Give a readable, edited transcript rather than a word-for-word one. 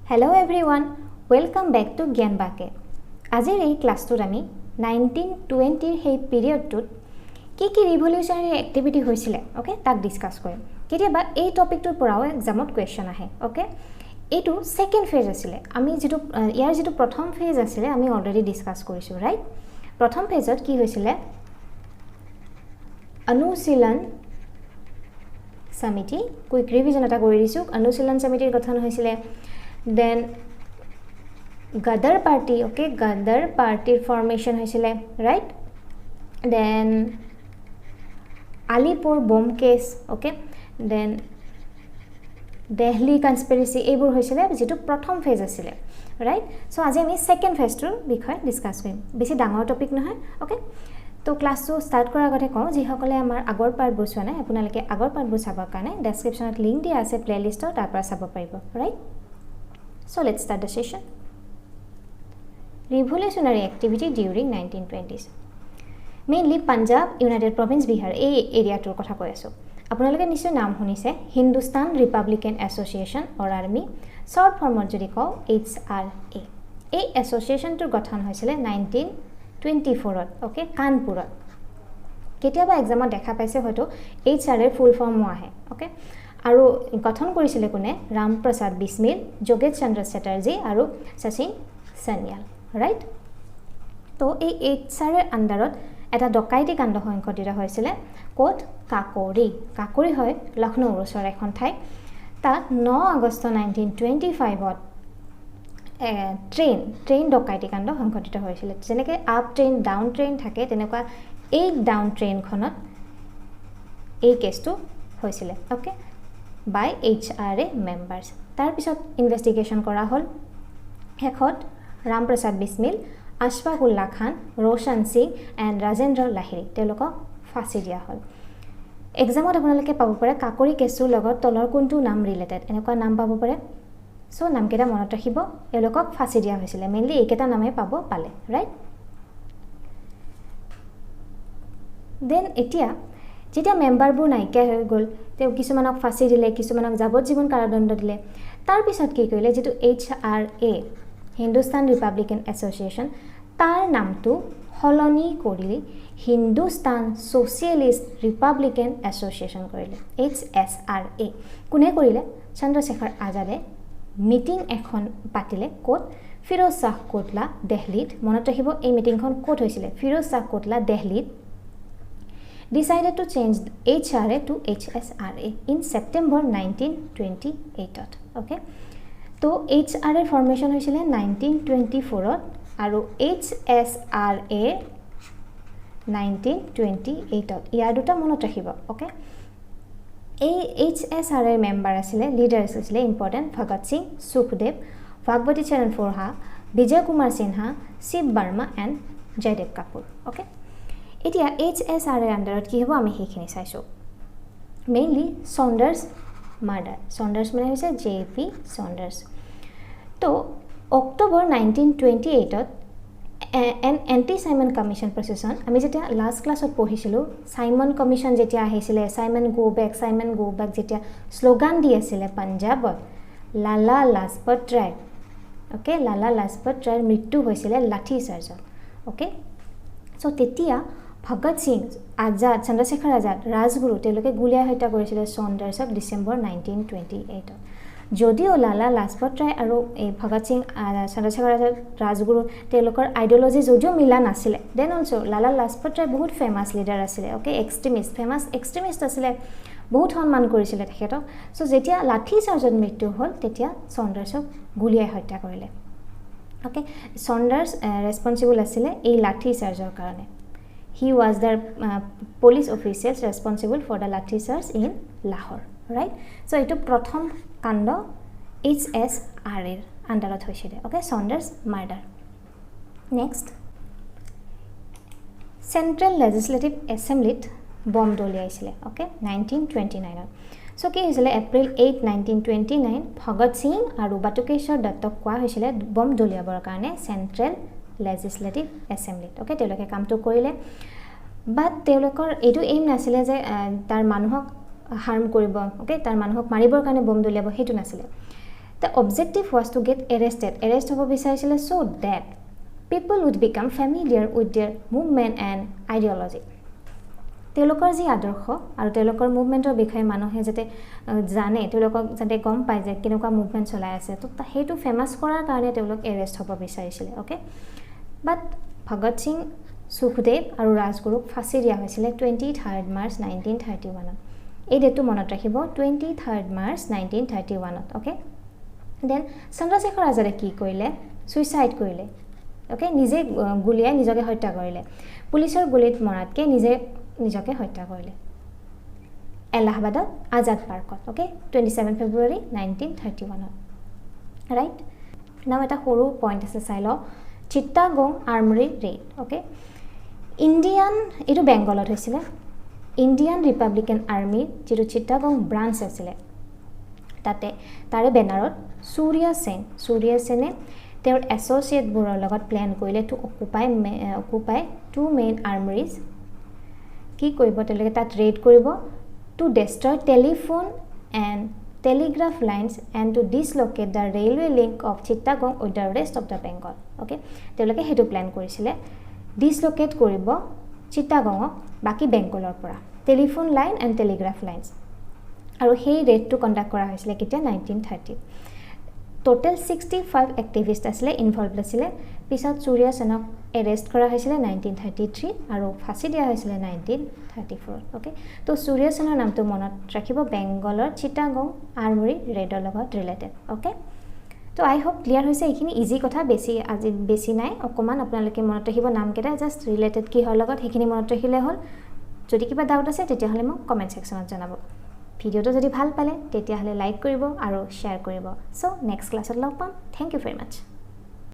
Hello everyone, welcome back to Gyan Bake. Azir ei class to ami 1920 hey period to ki revolutionary activity hoisile, okay? Tak discuss korim. Ketiaba ei topic to porao exam ot question ahe, okay? Etu second phase asile. Ami jitu yar jitu prothom phase asile ami already discuss korisu, right? Prothom phase ot ki hoisile Anusilan Samiti, quick revision eta kori disu. Anusilan Samiti gothan hoisile. Then Gadar party, okay, Gadar party formation hoisile, right? Then Alipur bomb case, okay? Then Delhi conspiracy ebur hoisile jitu prothom phase asile, right? So aji ami second phase tur bikhoy discuss korim. Besi dangor topic nohoy, okay? To class to start kora agate ko ji hokole amar agor part bu chona apunaleke agor part bu sabor kane description at link dia ase playlist ot tar pora sabo paribo, right? So let's start the session. Revolutionary activity during 1920s. Mainly Punjab, United Province, Bihar, a area tour kotha koi aso. Apunaloke nishoy naam hunise Hindustan Republican Association or Army, short form ot jodi ko HRA. A association tour gothan hoisile 1924 ot, okay, Kanpur ot. Ketiaba exam ot dekha paise hoto HRA full form mo ahe, okay? আৰু গঠন কৰিছিলে কোনে ৰাম প্ৰসাদ বিসমিল যোগেশ চন্দ্ৰ চ্যাটাৰ্জী আৰু Sachin Sanyal right তো এই HR এৰ আন্ডাৰত এটা ডকাইতি কাণ্ড সংঘটিত হৈছিলে কোট কাকৰি হয় লখনৌৰ ওচৰৰ এখন ঠাই তাত 9 আগষ্ট 1925 ত ট্ৰেইন ডকাইতি কাণ্ড সংঘটিত হৈছিলে যেনেকৈ আপ ট্ৰেইন ডাউন ট্ৰেইন থাকে তেনেকুৱা এই ডাউন ট্ৰেইনখনত এই কেছটো হৈছিলে okay by HRA members. Tar pisot investigation kora hol. Hekhot Ram Prasad Bismil, Ashfaqullah Khan, Roshan Singh and Rajendra Lahiri. Teloko fasi dia hol. Exam ot apunaleke pabo pare kakori kesu logot tolor kuntu nam related. Enekwa nam pabo pare. So nam keta monot rakhibo. Elokok fasi dia hoisile. Mainly eketa name pabo pale, right? Then etia যেতিয়া মেম্বাৰবোৰ নাইকিয়া হৈ গ'ল তেও কিছুমানক ফাঁসি দিলে কিছুমানক যাৱজ্জীৱন কাৰাদণ্ড দিলে তাৰ পিছত কি কৰিলে যেটো HRA হিন্দুস্তান ৰিপাব্লিকান এছ'চিয়েশ্যন তাৰ নামটো হলনি কৰিলে হিন্দুস্তান সোশিয়েলিষ্ট ৰিপাব্লিকান এছ'চিয়েশ্যন কৰিলে HSRA কোনে কৰিলে চন্দ্ৰশেখৰ আজাদে মিটিং এখন পাতিলে কোট ফিৰোজ শাহ কোটলা দিল্লীত মনত ৰাখিব এই মিটিংখন কোট হৈছিলে ফিৰোজ শাহ কোটলা দিল্লীত decided to change HRA to HSRA in September 1928 okay to HRA formation hoisile 1924 aru HSRA 1928 ইয়াৰ দুটা মনত ৰাখিব okay এই HSRA member asile leaders asile important Bhagat Singh Sukhdev Bhagwati Charan Forha Vijay Kumar Sinha Shiv Barma and Jaidev Kapoor okay এতিয়া HSR আন্ডাৰত কি হ'ব আমি হেখিনি চাইছো mainly সন্ডাৰ্স murder সন্ডাৰ্স মানে হৈছে JP সন্ডাৰ্স তো অক্টোবৰ 1928 ত এন এন্টি সাইমন কমিশন প্ৰসেছন আমি যেতিয়া লাষ্ট ক্লাছত পঢ়িছিলো সাইমন কমিশন যেতিয়া আহিছিলে সাইমন গো বেক যেতিয়া স্লোগান দি আছিল পাঞ্জাবত লালা লাজপত ৰায় ওকে লালা লাজপত ৰায়ৰ মৃত্যু হৈছিল লাঠি চাৰ্জত ওকে সো তেতিয়া Bhagat Singh, Azad, Chandrasekhar Azad, Rajguru, teloke guliya hota korisile Saundersok December 1928. Jodio Lala Lajpat Ray aru Bhagat Singh, Chandrasekhar Azad, Rajguru, telokor ideology jodio mila nasile. Then also Lala Lajpat Ray bahut famous leader asile, okay, famous extremist asile, bahut honman korisile tekhetok. So jetia lathi charjot mrityu hol, tetia Saundersok guliya hota korile. Okay, Saunders responsible asile ei lathi charjor karone. He was the police officials responsible for the lathi charge in Lahore, right? So eto prothom kando HSRA underot hoisile, okay? Saunders murder. Next, Central Legislative Assembly bomb doliaisile, okay? 1929. So ki hoisile April 8, 1929 Bhagat Singh aru Batukeshwar Dattok kwa hoisile bomb doliabor karone Central Legislative Assembly okay teloke কাম তো কৰিলে বাট তেলকৰ এটো aim নাছিলে যে তাৰ মানুহক harm কৰিব okay তাৰ মানুহক মাৰিবৰ কাৰণে বম দলিয়াব হেতু নাছিলে The objective was to get arrested. Arrest হ'ব বিচাৰিছিলে so that people would become familiar with their movement and ideology. তেওঁলোকৰ যি আদৰ্শ আৰু তেওঁলোকৰ মুভমেণ্টৰ বিষয়ে মানুহে যাতে জানে, তেওঁলোকক যাতে গম পায় যে কেনেকুৱা মুভমেণ্ট চলাই আছে, তো সেইটো ফেমাছ কৰাৰ কাৰণে তেওঁলোক এৰেষ্ট হ'ব বিচাৰিছিলে, অ'কে। বাট ভগত সিং, সুখদেৱ আৰু ৰাজগুৰুক ফাঁচি দিয়া হৈছিলে 23 মাৰ্চ 1931ত। এই ডেটটো মনত ৰাখিব, 23 মাৰ্চ 1931ত, অ'কে। দেন চন্দ্ৰশেখৰ আজাদে কি কৰিলে? ছুইচাইড কৰিলে, অ'কে। নিজে গুলিয়াই নিজকে হত্যা কৰিলে। পুলিচৰ গুলিত মৰাতকৈ নিজকে হত্যা কৰিলে এলাহাবাদত আজাদ পাৰ্কত, অ'কে, 27 ফেব্ৰুৱাৰী 1931ত, ৰাইট। নাও এটা সৰু পইণ্ট আছে, চাই লওঁ। Chittagong armoury raid, okay. এইটো বেংগলত হৈছিলে। ইণ্ডিয়ান ৰিপাব্লিকান আৰ্মিৰ যিটো চিটাগং ব্ৰাঞ্চ আছিলে, তাৰে বেনাৰত সূৰ্য সেনে তেওঁৰ এছ'চিয়েটবোৰৰ লগত প্লেন কৰিলে টু অকুপাই 2 মেইন আৰ্মৰিজ। কি কৰিব তেওঁলোকে? তাত ৰেড কৰিব, to destroy telephone and telegraph lines and to dislocate the railway link of Chittagong with the rest of the Bengal, okay. তেওঁলোকে সেইটো প্লেন কৰিছিলে, ডিছল'কেট কৰিব চিটাগঙক বাকী বেংগলৰ পৰা, telephone line and telegraph lines. আৰু সেই ৰেডটো কণ্ডাক্ট কৰা হৈছিলে কেতিয়া? 1930। টোটেল 65 এক্টিভিষ্ট আছিলে, ইনভলভ আছিলে। পিছত সূৰ্য সেনক এৰেষ্ট কৰা হৈছিলে 1933 আৰু ফাঁচি দিয়া হৈছিলে 1934, অ'কে। তো সূৰ্য সেনৰ নামটো মনত ৰাখিব, বেংগলৰ চিটাগং আৰ্মৰী ৰেডৰ লগত ৰিলেটেড, অ'কে। তো আই হোপ ক্লিয়াৰ হৈছে। এইখিনি ইজি কথা, আজি বেছি নাই, অকণমান আপোনালোকে মনত ৰাখিব নামকেইটা, জাষ্ট ৰিলেটেড কিহৰ লগত সেইখিনি মনত ৰাখিলে হ'ল। যদি কিবা ডাউট আছে তেতিয়াহ'লে মোক কমেণ্ট ছেকশ্যনত জনাব। ভিডিঅ'টো যদি ভাল পালে তেতিয়াহ'লে লাইক কৰিব আৰু শ্বেয়াৰ কৰিব। চ' নেক্সট ক্লাছত লগ পাম। Thank you very much.